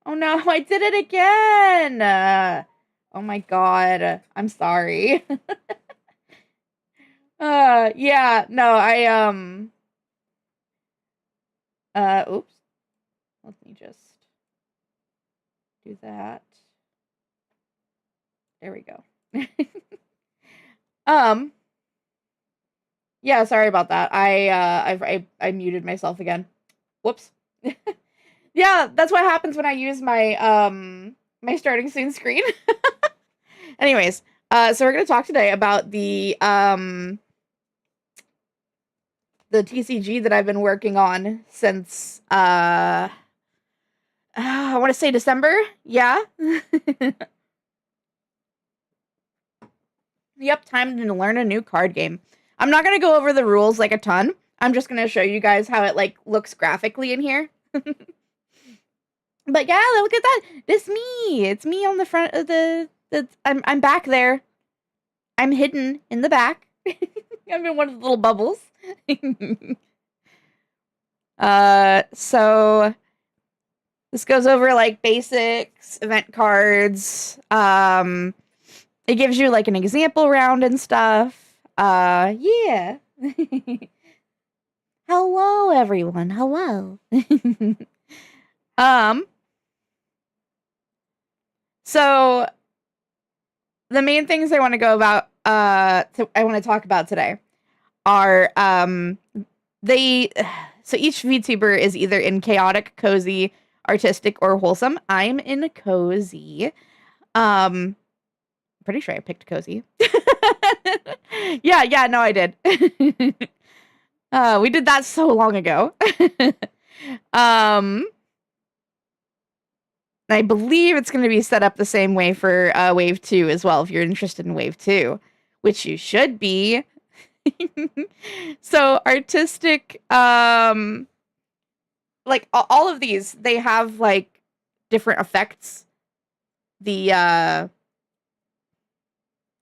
Oh no, I did it again. Oh my god. I'm sorry. Yeah, no, oops. Let me just do that. There we go. um, yeah, sorry about that. I muted myself again. Whoops. Yeah, that's what happens when I use my starting soon screen. Anyways, so we're gonna talk today about the TCG that I've been working on since I want to say December. Yeah. Yep, time to learn a new card game. I'm not gonna go over the rules like a ton. I'm just gonna show you guys how it like looks graphically in here. But yeah, look at that. This me. It's me on the front of the I'm back there. I'm hidden in the back. I'm in one of the little bubbles. So this goes over like basics, event cards. It gives you like an example round and stuff. Yeah. Hello everyone. Hello. So the main things I want to go about I want to talk about today are so each VTuber is either in chaotic, cozy, artistic, or wholesome. I'm in cozy. Pretty sure I picked cozy. Yeah, no, I did. We did that so long ago. I believe it's going to be set up the same way for Wave 2 as well, if you're interested in Wave 2, which you should be. So, artistic, like, all of these, they have, like, different effects. They have,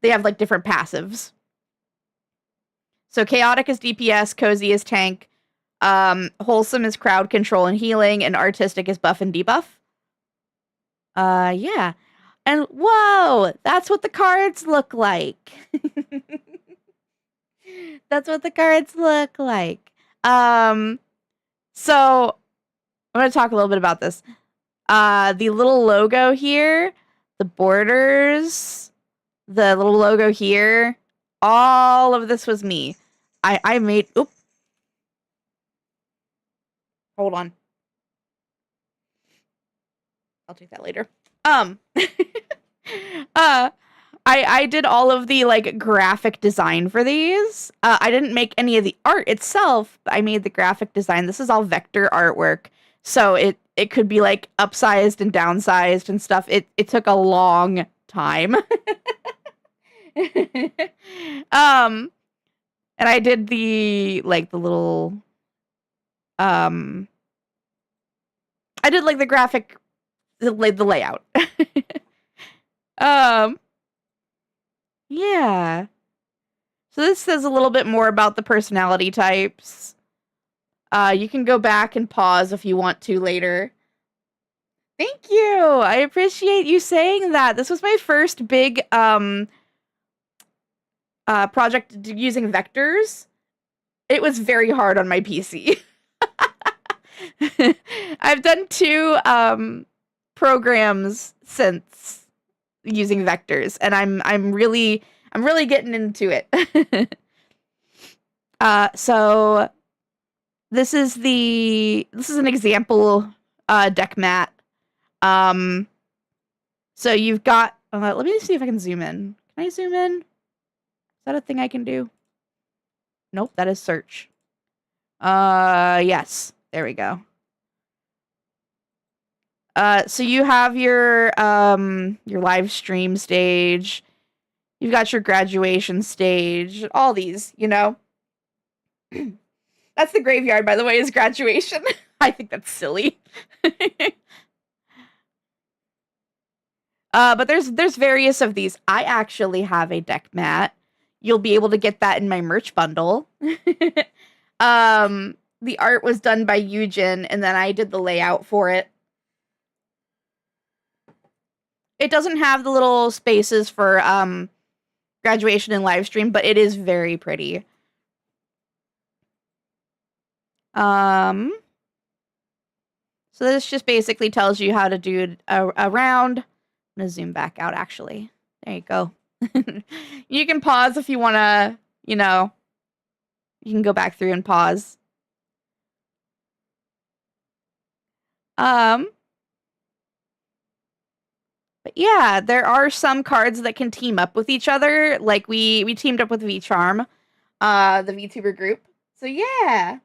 like, different passives. So, chaotic is DPS, cozy is tank, wholesome is crowd control and healing, and artistic is buff and debuff. Yeah. And whoa, that's what the cards look like. That's what the cards look like. So I'm going to talk a little bit about this. The little logo here, the borders, the little logo here, all of this was me. I made, oop. Hold on. I'll take that later. I did all of the like graphic design for these. I didn't make any of the art itself, but I made the graphic design. This is all vector artwork. So it could be like upsized and downsized and stuff. It took a long time. And I did the like the little I did like the graphic the layout. Yeah. So this says a little bit more about the personality types. You can go back and pause if you want to later. Thank you. I appreciate you saying that. This was my first big project using vectors. It was very hard on my PC. I've done 2 programs since using vectors, and I'm really getting into it. So this is an example deck mat. So you've got let me see if I can zoom in. Can I zoom in? Is that a thing I can do? Nope, that is search. Yes. There we go. So you have your live stream stage. You've got your graduation stage. All these, you know. That's the graveyard, by the way, is graduation. I think that's silly. But there's various of these. I actually have a deck mat. You'll be able to get that in my merch bundle. The art was done by Eugen, and then I did the layout for it. It doesn't have the little spaces for graduation and live stream, but it is very pretty. So this just basically tells you how to do a round. I'm gonna zoom back out, actually. There you go. You can pause if you want to, you know, you can go back through and pause. But yeah, there are some cards that can team up with each other. Like we teamed up with VCharm, the VTuber group. So yeah.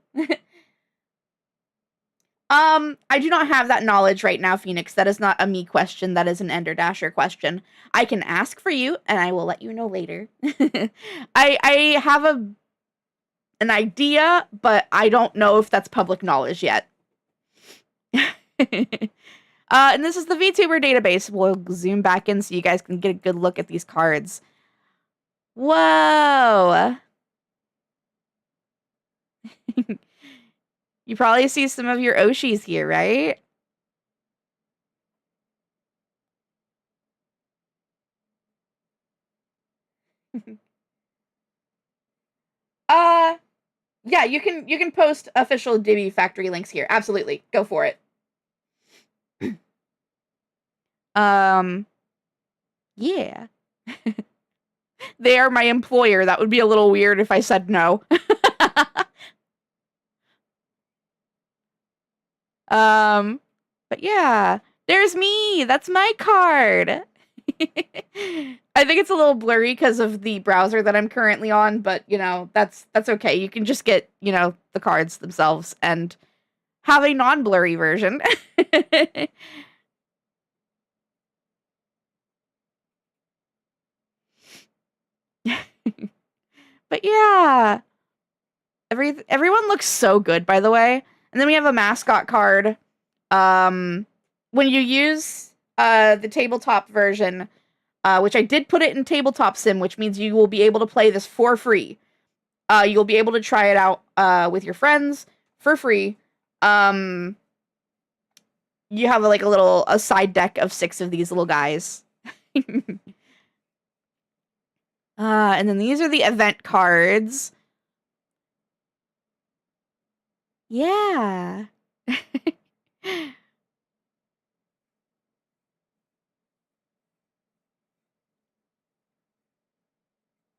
I do not have that knowledge right now, Phoenix. That is not a me question. That is an Ender Dasher question. I can ask for you, and I will let you know later. I have an idea, but I don't know if that's public knowledge yet. And this is the VTuber database. We'll zoom back in so you guys can get a good look at these cards. Whoa! You probably see some of your Oshis here, right? Yeah, you can post official Divi factory links here. Absolutely. Go for it. Yeah. They are my employer. That would be a little weird if I said no. But yeah, there's me. That's my card. I think it's a little blurry because of the browser that I'm currently on, but you know, that's okay. You can just get, you know, the cards themselves and have a non-blurry version. But yeah, everyone looks so good, by the way. And then we have a mascot card. When you use the tabletop version, which I did put it in tabletop sim, which means you will be able to play this for free. You'll be able to try it out with your friends for free. You have like a side deck of 6 of these little guys. And then these are the event cards. Yeah.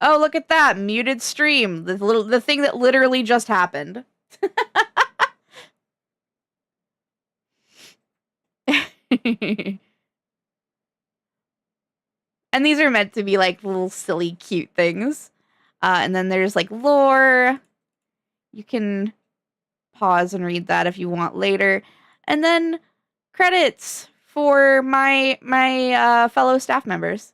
Oh, look at that. Muted stream. The thing that literally just happened. And these are meant to be like little silly cute things. And then there's like lore. You can pause and read that if you want later. And then credits for my fellow staff members.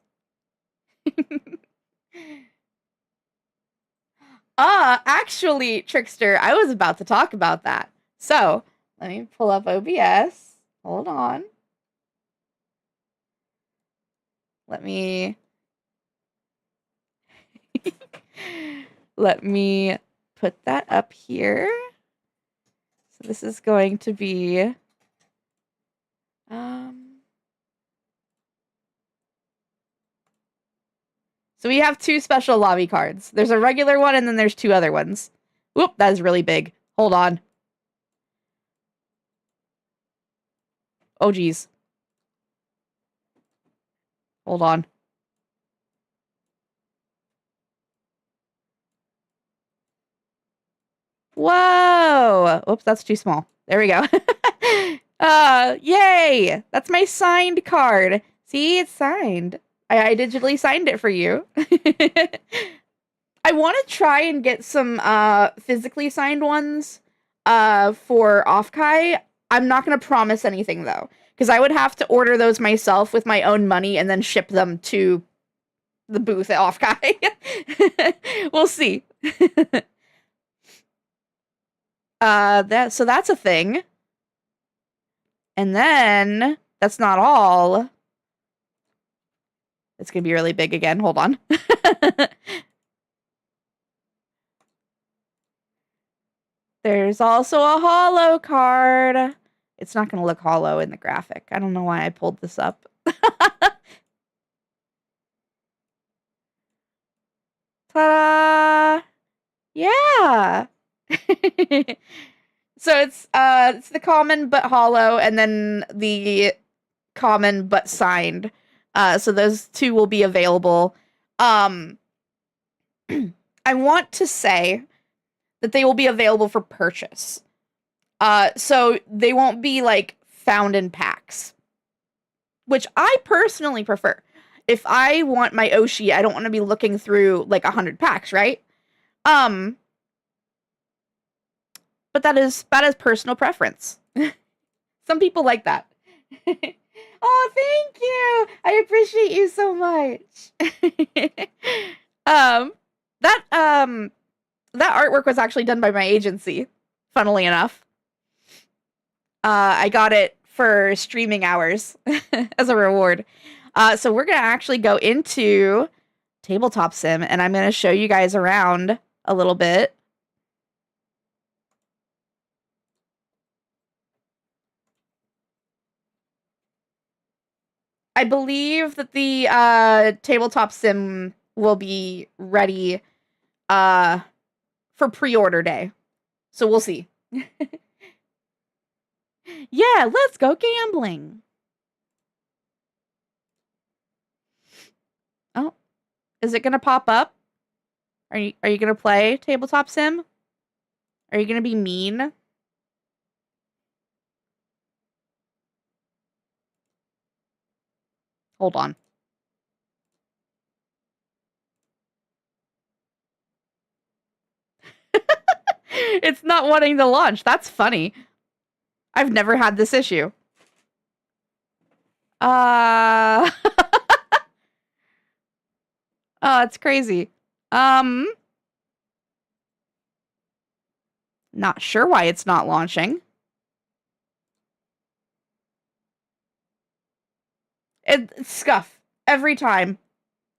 Actually, Trickster, I was about to talk about that. So, let me pull up OBS. Hold on. Let me put that up here. So this is going to be so we have 2 special Lavii cards. There's a regular one and then there's 2 other ones. Whoop, that is really big. Hold on. Oh geez. Hold on. Whoa! Oops, that's too small. There we go. Yay! That's my signed card. See, it's signed. I digitally signed it for you. I want to try and get some physically signed ones for Offkai. I'm not going to promise anything though, because I would have to order those myself with my own money and then ship them to the booth at Offkai. We'll see. So that's a thing. And then that's not all. It's gonna be really big again. Hold on. There's also a holo card. It's not gonna look hollow in the graphic. I don't know why I pulled this up. Ta-da! Yeah. So it's the common but hollow, and then the common but signed. So those two will be available. I want to say that they will be available for purchase. So they won't be like found in packs, which I personally prefer. If I want my Oshi, I don't want to be looking through like 100 packs, right? But that is personal preference. Some people like that. Oh, thank you. I appreciate you so much. That artwork was actually done by my agency, funnily enough. I got it for streaming hours as a reward. So we're going to actually go into Tabletop Sim, and I'm going to show you guys around a little bit. I believe that the Tabletop Sim will be ready for pre-order day. So we'll see. Yeah, let's go gambling. Oh, is it going to pop up? Are you going to play Tabletop Sim? Are you going to be mean? Hold on. It's not wanting to launch. That's funny. I've never had this issue. Oh, it's crazy. Not sure why it's not launching. It's scuff. Every time.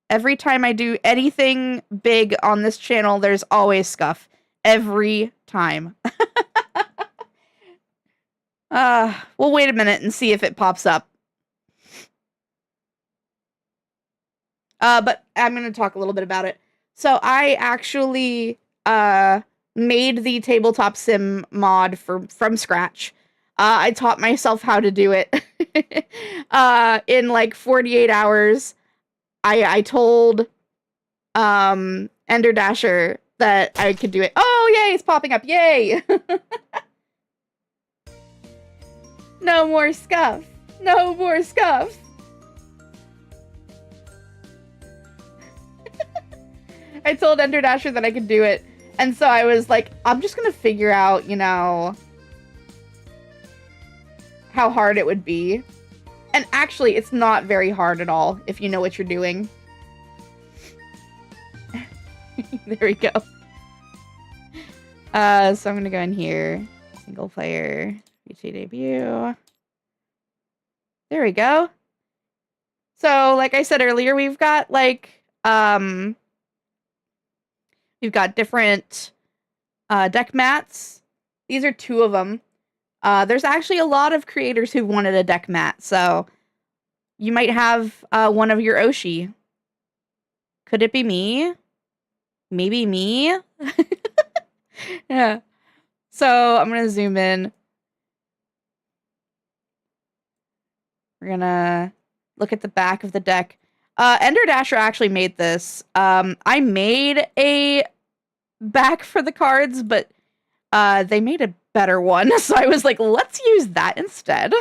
Every time I do anything big on this channel, there's always scuff. Every time. We'll wait a minute and see if it pops up. But I'm going to talk a little bit about it. So I actually made the Tabletop Sim mod from scratch. I taught myself how to do it in like 48 hours. I told Ender Dasher that I could do it. Oh, yay, it's popping up. Yay. No more scuff. No more scuff. I told Ender Dasher that I could do it. And so I was like, I'm just going to figure out, you know, how hard it would be. And actually, it's not very hard at all if you know what you're doing. There we go. So I'm going to go in here. Single player. VTDebut. There we go. So, like I said earlier, we've got, like, we've got different deck mats. These are 2 of them. There's actually a lot of creators who wanted a deck mat, so you might have one of your Oshi. Could it be me? Maybe me? Yeah. So I'm going to zoom in. We're going to look at the back of the deck. Ender Dasher actually made this. I made a back for the cards, but they made a better one. So I was like, let's use that instead.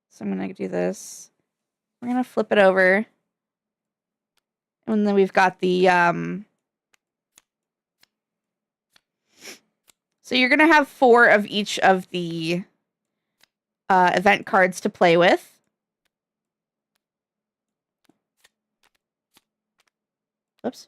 So I'm going to do this. We're going to flip it over. And then we've got the... So you're going to have 4 of each of the event cards to play with. Oops.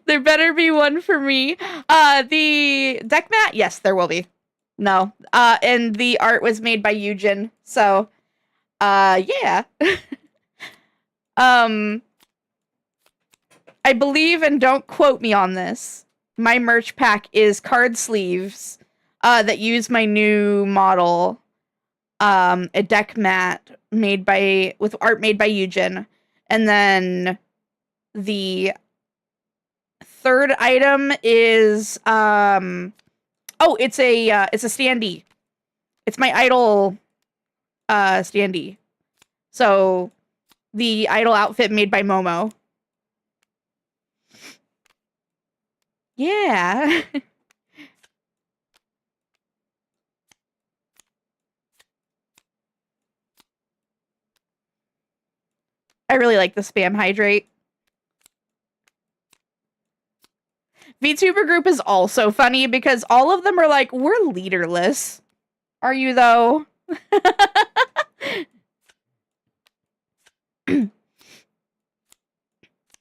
There better be one for me. The deck mat? Yes, there will be. No. And the art was made by Eugen. So, yeah. I believe, and don't quote me on this, my merch pack is card sleeves, that use my new model, a deck mat with art made by Eugen, and then the third item is it's a standee. It's my idol standee. So the idol outfit made by Momo. Yeah. I really like the spam hydrate. VTuber group is also funny because all of them are like, we're leaderless. Are you though?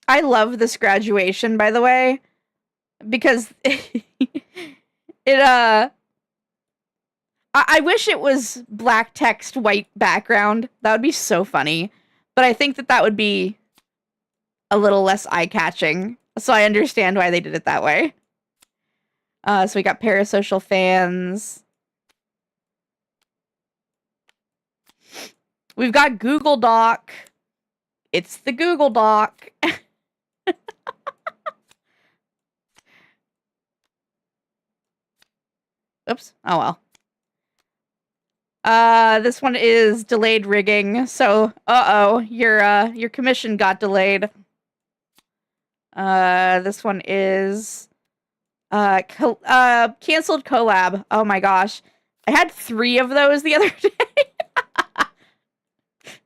I love this graduation, by the way, because I wish it was black text, white background. That would be so funny. But I think that would be a little less eye-catching. So I understand why they did it that way. So we got parasocial fans. We've got Google Doc. It's the Google Doc. Oops. Oh well. This one is delayed rigging. So, your commission got delayed. This one is canceled collab. Oh my gosh. I had 3 of those the other day.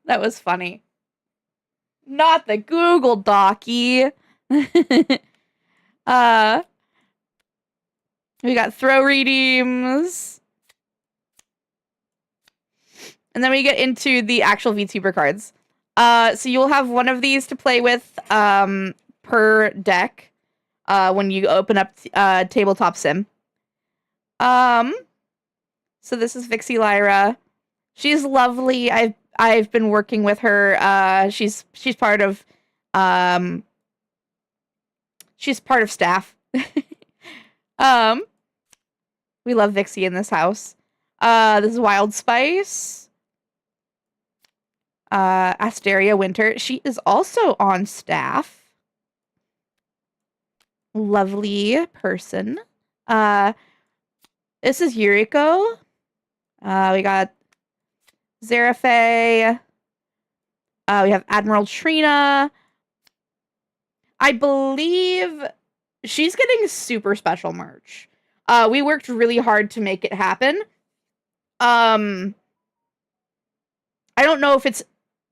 That was funny. Not the Google Docky. We got throw redeems. And then we get into the actual VTuber cards. So you'll have one of these to play with per deck when you open up Tabletop Sim. So this is Vixie Lyra. She's lovely. I've been working with her. She's part of staff. We love Vixie in this house. This is Wild Spice. Asteria Winter. She is also on staff. Lovely person. This is Yuriko. We got Zerafe. We have Admiral Trina. I believe she's getting super special merch. We worked really hard to make it happen. I don't know if it's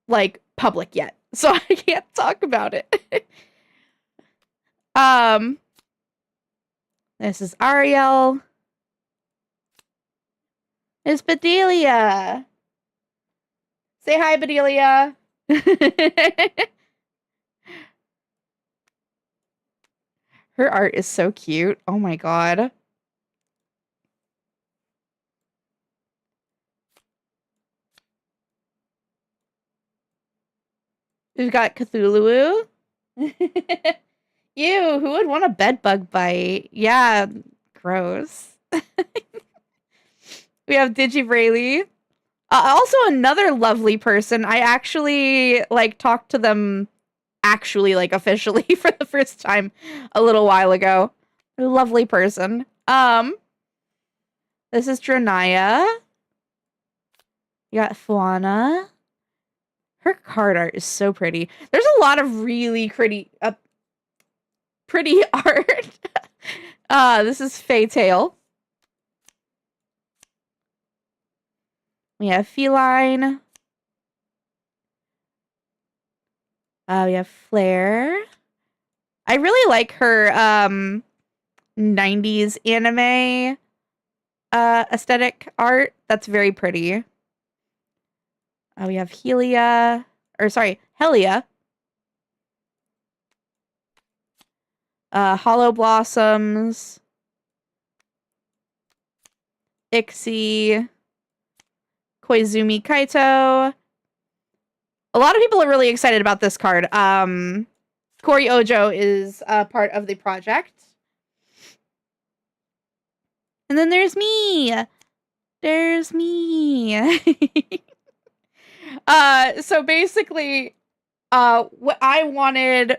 like public yet, so I can't talk about it. This is Ariel. It's Bedelia. Say hi, Bedelia. Her art is so cute. Oh my god. We've got Cthulhu. Ew, who would want a bedbug bite? Yeah, gross. We have Digivrayli. Also another lovely person. I actually talked to them officially for the first time a little while ago. A lovely person. This is Dronaya. You got Fuana. Her card art is so pretty. There's a lot of really pretty art. This is Faytail. We have Feline. We have Flare. I really like her 90s anime aesthetic art. That's very pretty. We have Helia. Hollow Blossoms. Ixie. Koizumi Kaito. A lot of people are really excited about this card. Corey Ojo is part of the project. And then there's me. There's me. So basically, what I wanted.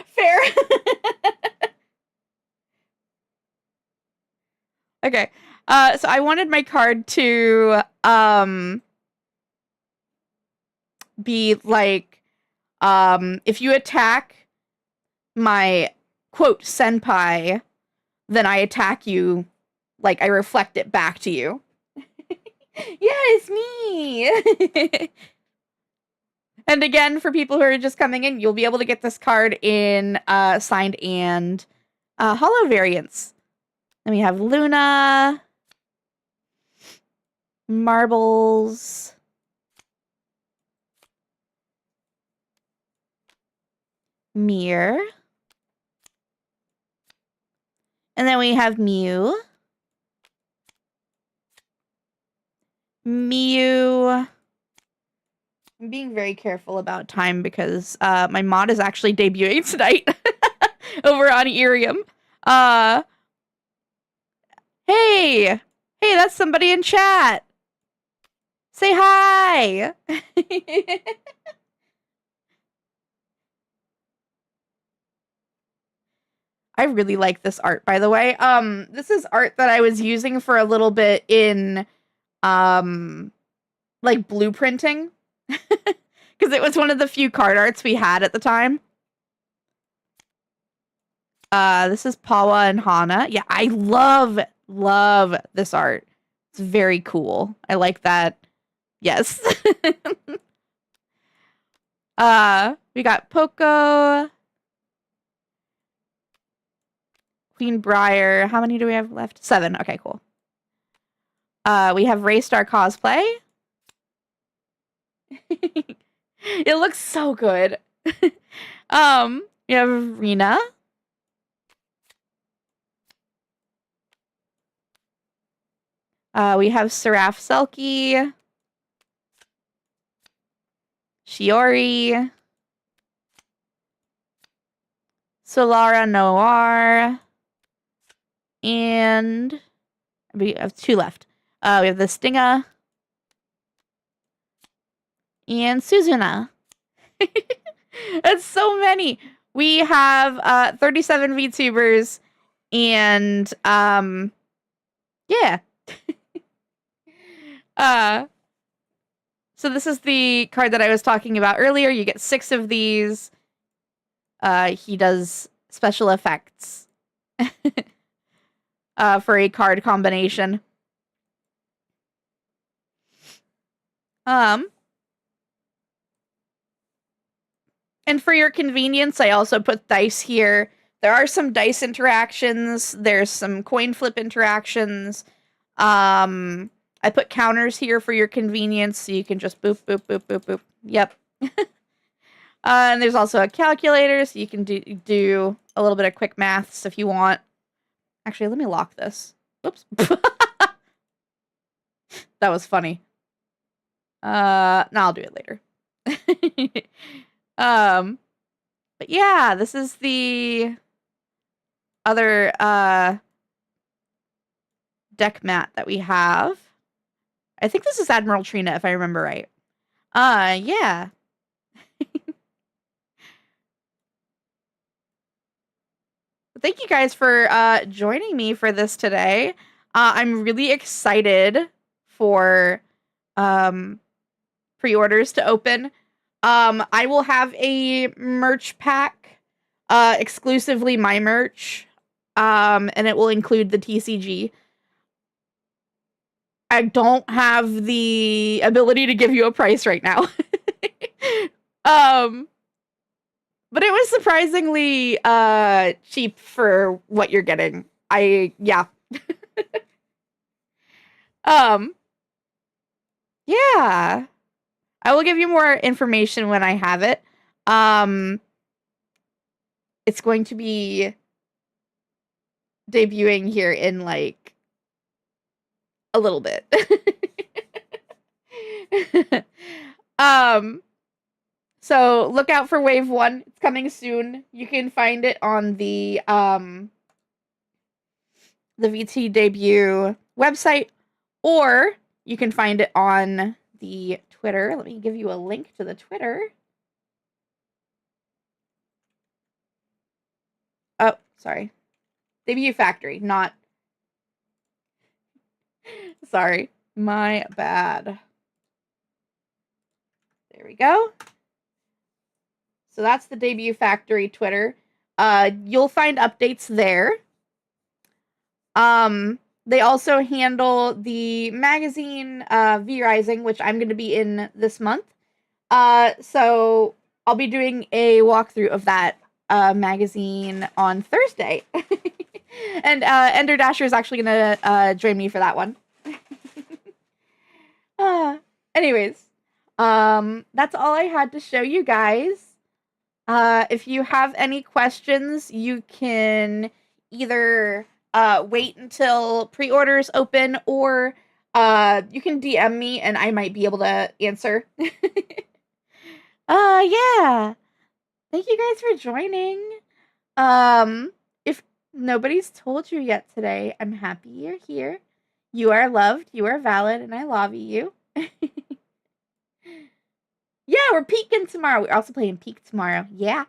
Fair. Okay. So I wanted my card to be like, if you attack my quote senpai, then I attack you, like I reflect it back to you. Yeah, it's me. And again, for people who are just coming in, you'll be able to get this card in signed and holo variants. Then we have Luna, Marbles, Mir, and then we have Mew, Mew. I'm being very careful about time because my mod is actually debuting tonight over on Irium. Hey, that's somebody in chat. Say hi. I really like this art, by the way. This is art that I was using for a little bit in like blueprinting. Because it was one of the few card arts we had at the time. This is Pawa and Hana. Yeah, I love this art. It's very cool. I like that. Yes. We got Poco, Queen Briar. How many do we have left? 7. Okay, cool. We have Raystar cosplay. It looks so good. We have Rena. We have Seraph Selkie, Shiori, Solara Noir, and we have 2 left. We have the Stinga and Suzuna. That's so many. We have 37 VTubers and yeah. So this is the card that I was talking about earlier. You get 6 of these. He does special effects for a card combination. And for your convenience, I also put dice here. There are some dice interactions. There's some coin flip interactions. I put counters here for your convenience, so you can just boop, boop, boop, boop, boop. Yep. And there's also a calculator, so you can do a little bit of quick maths if you want. Actually, let me lock this. Whoops. That was funny. No, I'll do it later. But yeah, this is the other deck mat that we have. I think this is Admiral Trina, if I remember right. Yeah. Thank you guys for joining me for this today. I'm really excited for pre-orders to open. I will have a merch pack, exclusively my merch, and it will include the TCG. I don't have the ability to give you a price right now. But it was surprisingly cheap for what you're getting. Yeah. Yeah. I will give you more information when I have it. It's going to be debuting here in like a little bit. So look out for wave 1. It's coming soon. You can find it on the VT debut website, or you can find it on the Twitter. Let me give you a link to the Twitter. Oh, sorry. Debut Factory, not. Sorry. My bad. There we go. So that's the Debut Factory Twitter. You'll find updates there. They also handle the magazine V Rising, which I'm going to be in this month. So I'll be doing a walkthrough of that magazine on Thursday. And Ender Dasher is actually going to join me for that one. Anyways, that's all I had to show you guys. If you have any questions, you can either wait until pre-orders open, or you can DM me and I might be able to answer. Yeah. Thank you guys for joining. If nobody's told you yet today, I'm happy you're here. You are loved, you are valid, and I love you. Yeah, we're peeking tomorrow. We're also playing Peek tomorrow. Yeah.